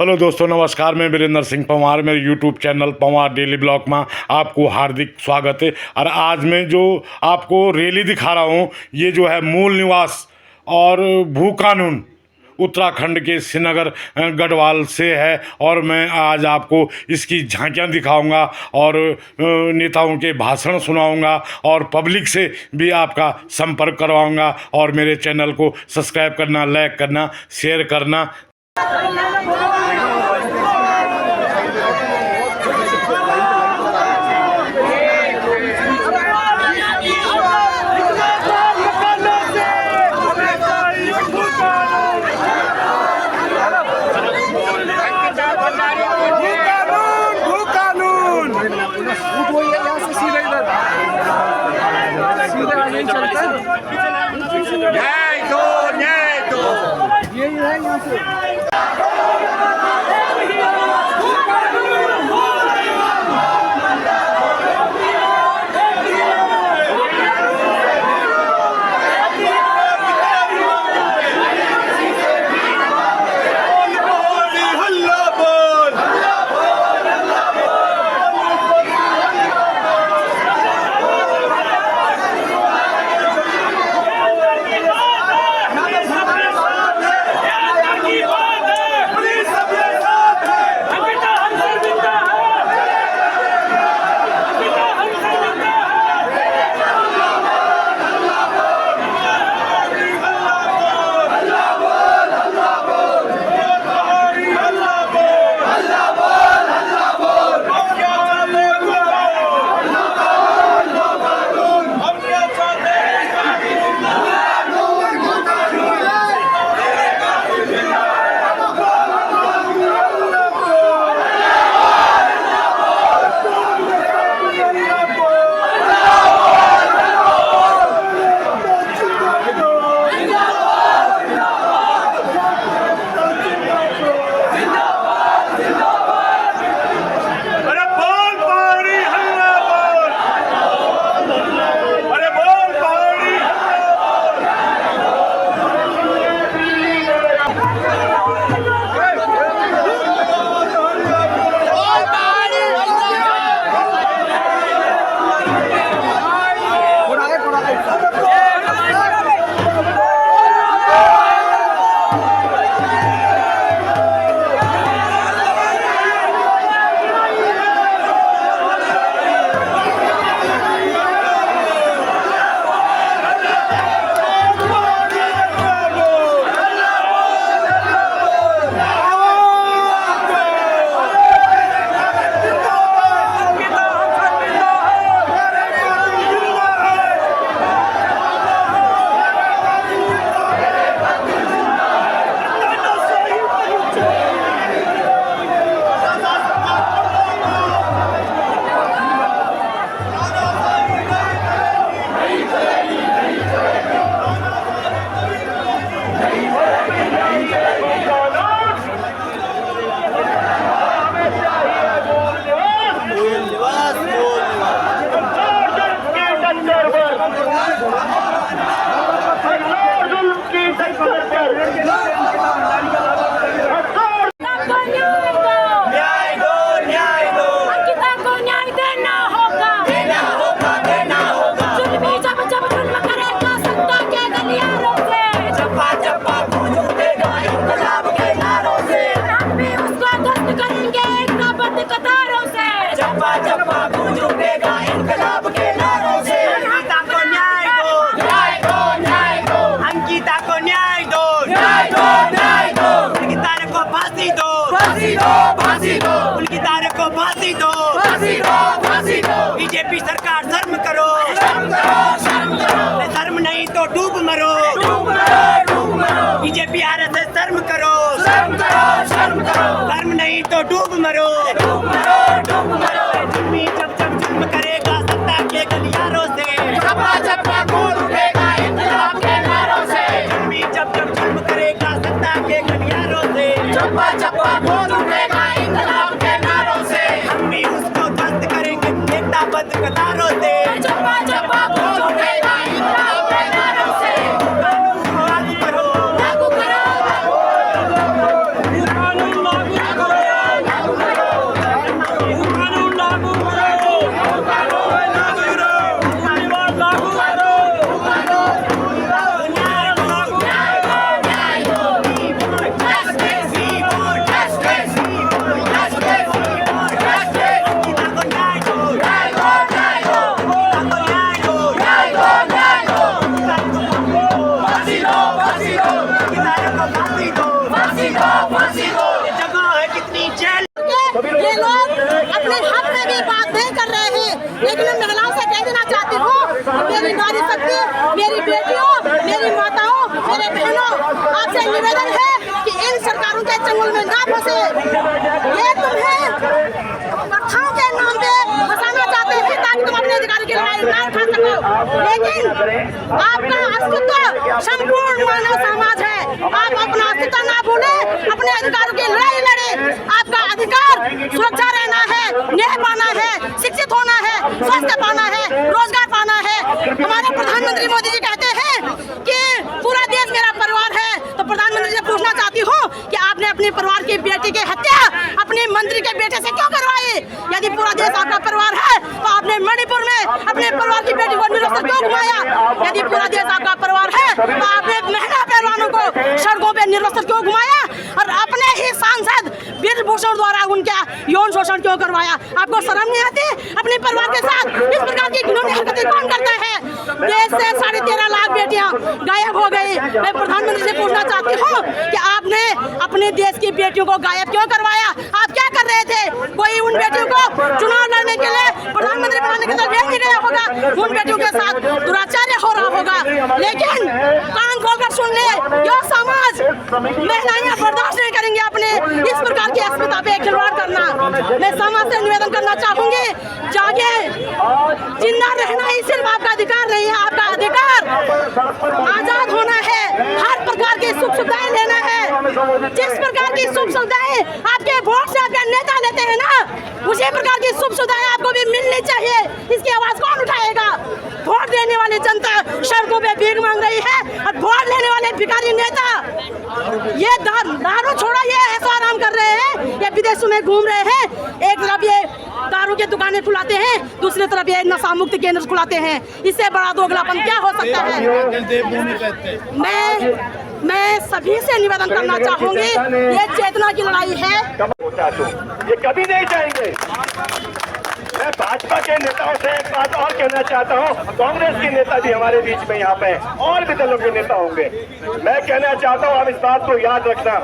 Hello दोस्तों, नमस्कार। मैं वीरेंद्र सिंह पंवार, मेरे YouTube channel Panwar daily blog में आपको हार्दिक स्वागत है। और आज मैं जो आपको रैली दिखा रहा हूँ, ये जो है मूल निवास और भू कानून उत्तराखंड के श्रीनगर गढ़वाल से है। और मैं आज आपको इसकी झांकियाँ दिखाऊंगा और नेताओं के भाषण सुनाऊंगा और पब्लिक से भी आपका संपर्क करवाऊंगा। और मेरे चैनल को सब्सक्राइब करना, लाइक करना, शेयर करना। यही है यहाँ से। उनकी तारीख को फांसी दो। बीजेपी सरकार शर्म करो, शर्म नहीं तो डूब मरो। बीजेपी आरएसएस शर्म करो, शर्म नहीं तो डूब मरो। जब जब जुल्म करेगा सत्ता के गलियारों से, जब जब जुल्म करेगा सत्ता के गलियारों से, हम भी उसको ध्वस्त करेंगे नेताबद्ध कतारों से। कानून लागू करो, पे ये तुम्हें प्रथाओं के नाम पे फंसाना चाहते हैं ताकि तुम अपने अधिकार की लड़ाई ना उठा सको। लेकिन आपका अस्तित्व संपूर्ण मानव समाज है। आप अपना अस्तित्व ना भूले, अपने अधिकारों की लड़ाई लड़े। आपका अधिकार सुरक्षा रहना है, न्याय पाना है, शिक्षित होना है, स्वास्थ्य पाना है, रोजगार पाना है। हमारे प्रधानमंत्री मोदी जी कहते हैं कि पूरा देश मेरा परिवार है। तो प्रधानमंत्री से पूछना चाहती हूँ कि आपने अपने परिवार की बेटी की हत्या अपने मंत्री के बेटे से क्यों करवाई? यदि पूरा देश आपका परिवार है तो आपने मणिपुर में अपने परिवार की बेटी को निरस्तर क्यों घुमाया? यदि पूरा देश आपका परिवार है तो आपने महिला पहलवानों को सड़कों पे निरस्तर क्यों घुमाया? और अपने ही सांसद बिरभूषण द्वारा उनका यौन शोषण क्यों करवाया? आपको शर्म नहीं आती? अपने परिवार के साथ इस प्रकार की घिनौनी हरकतें कौन करता है? देश से 13.5 लाख बेटियां गायब हो गई। मैं प्रधानमंत्री से पूछना चाहती हूँ कि आपने अपने देश की बेटियों को गायब क्यों करवाया? आप क्या कर रहे थे? कोई उन बेटियों को चुनाव लड़ने के लिए प्रधानमंत्री बनाने के लिए भेज नहीं गया होगा। उन बेटियों के साथ दुराचार्य हो रहा होगा। लेकिन कान खोलकर सुन ले, यह समाज महिलाएं बर्दाश्त नहीं करेंगे अपने इस प्रकार की अस्मिता पे खिलवाड़ करना। मैं समाज से निवेदन करना चाहूंगी, जागे, जिंदा रहना ही सिर्फ आपका अधिकार नहीं है। आपका अधिकार आजाद होना है, हर प्रकार की सुख सुविधाएं लेना है। जिस प्रकार की सुख सुविधाएं आपके वोट से आपके नेता लेते हैं ना, उसी प्रकार की सुख सुविधाएं आपको भी मिलनी चाहिए। इसकी आवाज कौन उठाएगा? वोट देने वाली जनता सड़कों पे भीख मांग रही है और वोट लेने वाले भिखारी नेता ये दारू छोड़ा ये ऐसा आराम कर रहे हैं, ये विदेशों में घूम रहे हैं। एक तरफ ये दारू की दुकानें खुलाते हैं, दूसरी तरफ ये नशा मुक्त केंद्र खुलाते हैं। इससे बड़ा दोगलापन क्या हो सकता है? मैं सभी से निवेदन करना चाहूंगी, ये चेतना की लड़ाई है। ये कभी नहीं जाएंगे। मैं भाजपा के नेताओं से एक बात और कहना चाहता हूँ, कांग्रेस के नेता भी हमारे बीच में यहाँ पे हैं, और भी दलों के नेता होंगे। मैं कहना चाहता हूँ, आप इस बात को याद रखना,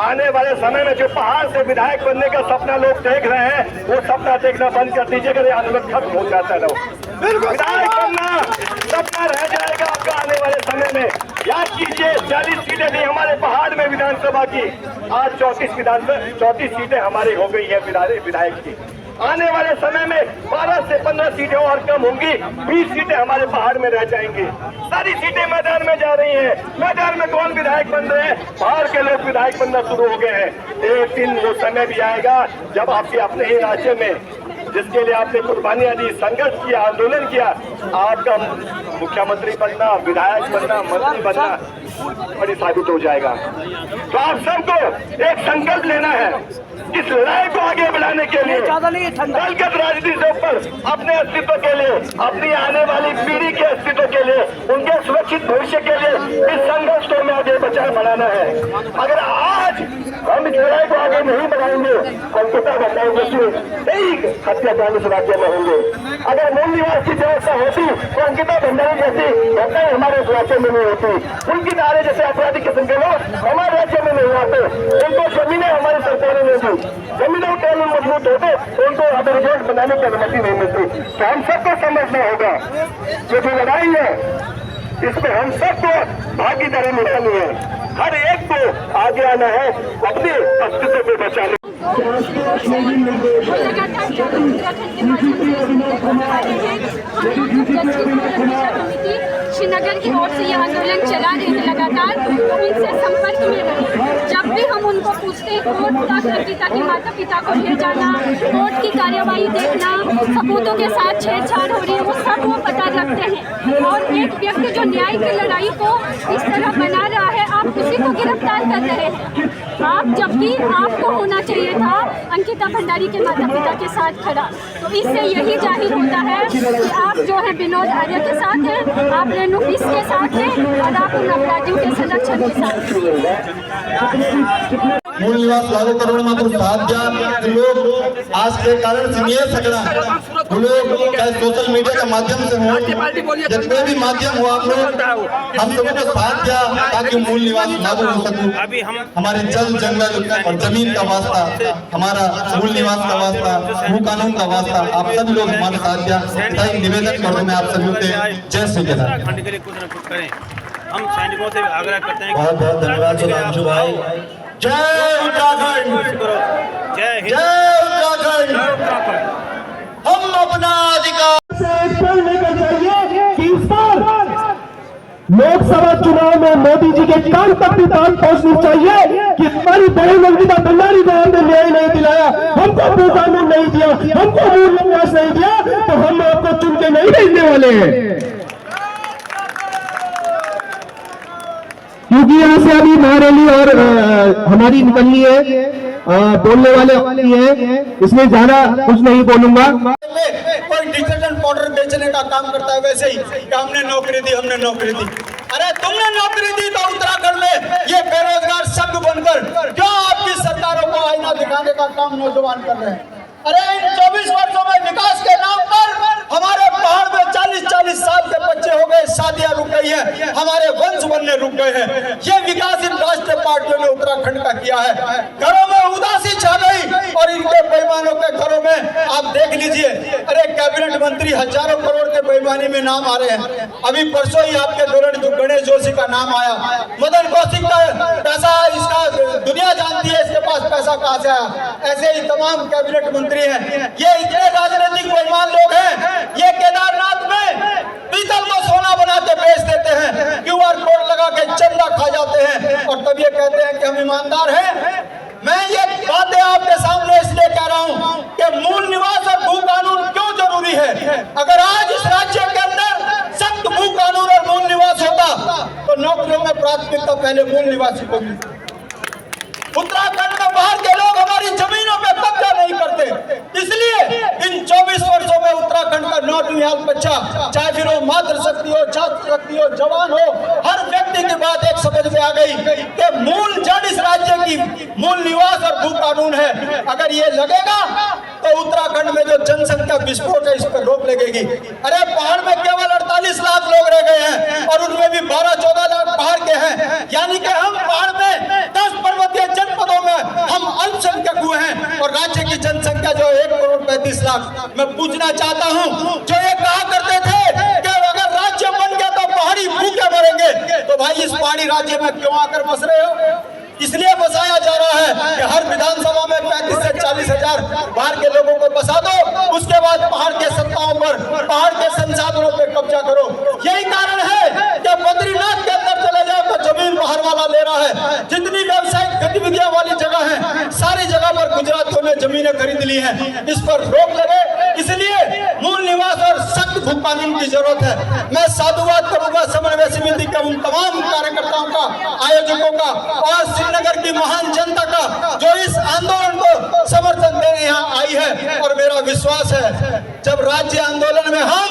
आने वाले समय में जो पहाड़ से विधायक बनने का सपना लोग देख रहे हैं, वो सपना देखना बंद कर दीजिए। अगर आंदोलन खत्म हो जाता है, विधायक बनना सपना रह जाएगा आपका आने वाले समय में। याद कीजिए, 40 सीटें थी हमारे पहाड़ में विधानसभा की, आज 34 सीटें हमारी हो गई है विधायक की। आने वाले समय में 12 से 15 सीटें और कम होंगी, 20 सीटें हमारे पहाड़ में रह जाएंगी। सारी सीटें मैदान में जा रही हैं। मैदान में कौन विधायक बन रहे हैं? पहाड़ के लोग विधायक बनना शुरू हो गए हैं। एक दिन वो समय भी आएगा जब आपके अपने ही राज्य में, जिसके लिए आपने कुर्बानियां दी, संघर्ष किया, आंदोलन किया, आपका मुख्यमंत्री बनना, विधायक बनना, मंत्री बनना बड़ी साबित हो जाएगा। तो आप सबको एक संकल्प लेना है इस लड़ाई को आगे बढ़ाने के लिए, दलगत राजनीति से ऊपर अपने अस्तित्व के लिए, अपनी आने वाली पीढ़ी के अस्तित्व के लिए, उनके सुरक्षित भविष्य के लिए इस संघर्ष को हमें आगे बढ़ाना है। अगर आज हम इस लड़ाई को आगे नहीं बढ़ाएंगे, अंकिता भंडारी जैसे कई हत्याकांड इस राज्य में होंगे। अगर मूल निवास की व्यवस्था होती तो अंकिता भंडारी जैसी घटनाएं हमारे राज्य में नहीं होती। उनकी नारे जैसे आपराधिक किस्म के लोग हमारे राज्य में नहीं आते। उनको जमीनें हमारी सरकारें नहीं दी, जमीनों के कानून मजबूत होते तो उनको अब रिजल्ट बनाने की अनुमति नहीं मिलती। तो हम सबको समझना होगा, ये जो लड़ाई है इसमें हम सबको भागीदारी निभानी है। हर एक को आगे आना है अपने अस्तित्व को बचाने। श्रीनगर की ओर से यह आंदोलन चला रहे हैं लगातार, तो उनसे संपर्क में रहे। जब भी हम उनको पूछते हैं कोर्ट तक अंकिता के माता पिता को ले जाना, कोर्ट की कार्यवाही देखना, सबूतों के साथ छेड़छाड़ हो रही है, वो सब वो पता रखते हैं। और एक व्यक्ति जो न्याय की लड़ाई को इस तरह बना रहा है, आप उसी को गिरफ्तार कर रहे हैं। आप जबकि आपको होना चाहिए था अंकिता भंडारी के माता पिता के साथ खड़ा। तो इससे यही जाहिर होता है कि आप जो है विनोद आर्य के साथ हैं, आप रेणु बिस के साथ हैं और आप उन अपराधियों के संरक्षण के साथ हैं। मूल निवास लागू करने में साथ दिया लोग आज के कारण से नहीं सकना। लोग चाहे सोशल मीडिया के माध्यम से हो, जितने भी माध्यम हो, आप लोग हम लोगों को साथ दिया ताकि मूल निवास लागू हो सके। हमारे जल जंगल और जमीन का वास्ता, हमारा मूल निवास का वास्ता, भू कानून का वास्ता, आप सभी लोग हमारे साथ दिया। निवेदन कर मैं आप सभी से जय श्री जगन्नाथ। कुछ न कुछ करें। हम सैनिकों से आग्रह करते हैं। बहुत बहुत धन्यवाद सुधांशु भाई। जय उत्तराखंड, जय उत्तराखंड। हम अपना अधिकार से लेकर चाहिए कि इस बार लोकसभा चुनाव में मोदी जी के कान तक भी बात पहुंचनी चाहिए कि हमारी बहन अंकिता भंडारी बहन ने न्याय नहीं दिलाया, हमको भू कानून नहीं दिया, हमको मूल निवास नहीं दिया, तो हम आपको चुन के नहीं भेजने वाले हैं। क्योंकि यहाँ से अभी महारैली और हमारी निकलनी है, बोलने वाले हैं, इसमें ज्यादा कुछ नहीं बोलूंगा। कोई डिटर्जेंट पाउडर बेचने का काम करता है वैसे ही कि हमने नौकरी दी, हमने नौकरी दी। अरे तुमने नौकरी दी तो उत्तराखंड में ये बेरोजगार संघ बनकर क्यों आपकी सरकारों को आईना दिखाने का काम नौजवान कर रहे हैं? अरे इन 24 वर्षों में विकास के नाम पर हमारे पहाड़ में 40-40 साल के बच्चे हो गए, शादियां रुक गई है, हमारे वंश बनने रुक गए हैं। ये विकास इन राष्ट्रीय पार्टियों ने उत्तराखंड का किया है। घरों में उदासी छा गई और इनके बेईमानों के घरों में आप देख लीजिए, अरे कैबिनेट मंत्री हजारों करोड़ के बेईमानी में नाम आ रहे हैं। अभी परसों ही आपके गणेश जोशी का नाम आया, मदन कौशिक का पैसा, इसका दुनिया जानती है इसके पास पैसा कहां से आया। ऐसे ही तमाम कैबिनेट मंत्री हैं, ये इतने राजनीतिक बेईमान लोग हैं, ये केदारनाथ में पीतल को सोना बना के बेच देते हैं, QR कोड लगा के चंदा खा जाते हैं और तब ये कहते हैं कि हम ईमानदार हैं। मैं ये बातें आपके सामने इसलिए कह रहा हूं कि मूल निवास और भू कानून क्यों जरूरी है। अगर आज इस राज्य के अंदर सख्त भू कानून और मूल निवास होता तो नौकरियों में प्राथमिकता पहले मूल निवासी को मिलती। उत्तराखंड में बाहर के लोग हमारी जमीनों पे कब्जा नहीं करते, इसलिए इन 24 वर्षों में उत्तराखंड का नौजवान बच्चा, चाहे फिर वो मातृशक्ति हो, छात्र शक्ति हो, जवान हो, हर व्यक्ति की बात एक समझ में आ गई कि मूल जड़ इस राज्य की मूल निवास और भू कानून है। अगर ये लगेगा तो उत्तराखंड में जो जनसंख्या विस्फोट है इस पर रोक लगेगी। अरे पहाड़ में केवल 48 लाख लोग रह गए हैं और उनमें भी 12-14 लाख पहाड़ के हैं, यानी कि हम पहाड़ में 10 पर्वतीय जनपदों में हम अल्पसंख्यक हुए हैं और राज्य की जनसंख्या जो 1,35,00,000। मैं पूछना चाहता हूं, जो ये कहा करते थे कि अगर राज्य बन गया तो पहाड़ी भूखे मरेंगे, तो भाई इस पहाड़ी राज्य में क्यों आकर बस रहे हो? इसलिए बसाया जा रहा है कि हर विधानसभा में 35 से 40 हजार बाहर के लोगों को बसा दो, उसके बाद पहाड़ के सत्ताओं पर, पहाड़ के संसाधनों पर कब्जा करो। यही कारण है कि बद्रीनाथ के अंदर चले जाओ तो जमीन बाहर वाला ले रहा है। जितनी व्यावसायिक गतिविधियां वाली जगह है सारी जगह पर गुजरातियों ने जमीनें खरीद ली हैं। इस पर रोक लगे, इसलिए मूल निवास और सख्त भू कानून की जरूरत है। मैं साधुवाद करूंगा समन्वय समिति के उन तमाम कार्यकर्ताओं का, आयोजकों का और श्रीनगर की महान जनता का जो इस आंदोलन को समर्थन देने यहाँ आई है। और मेरा विश्वास है जब राज्य आंदोलन में हम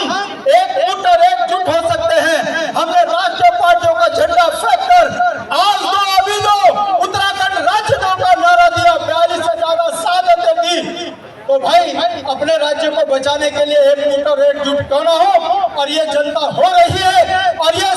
एकजुट और एकजुट हो सकते हैं, हमने राष्ट्रीय पार्टियों का झंडा फेंक कर आज दो अभी दो उत्तराखंड राज्य दो का नारा दिया, 42 से ज्यादा शहादतें दी, तो भाई अपने राज्य को बचाने के लिए एकजुट और एकजुट क्यों ना हो। और ये जनता हो रही है और ये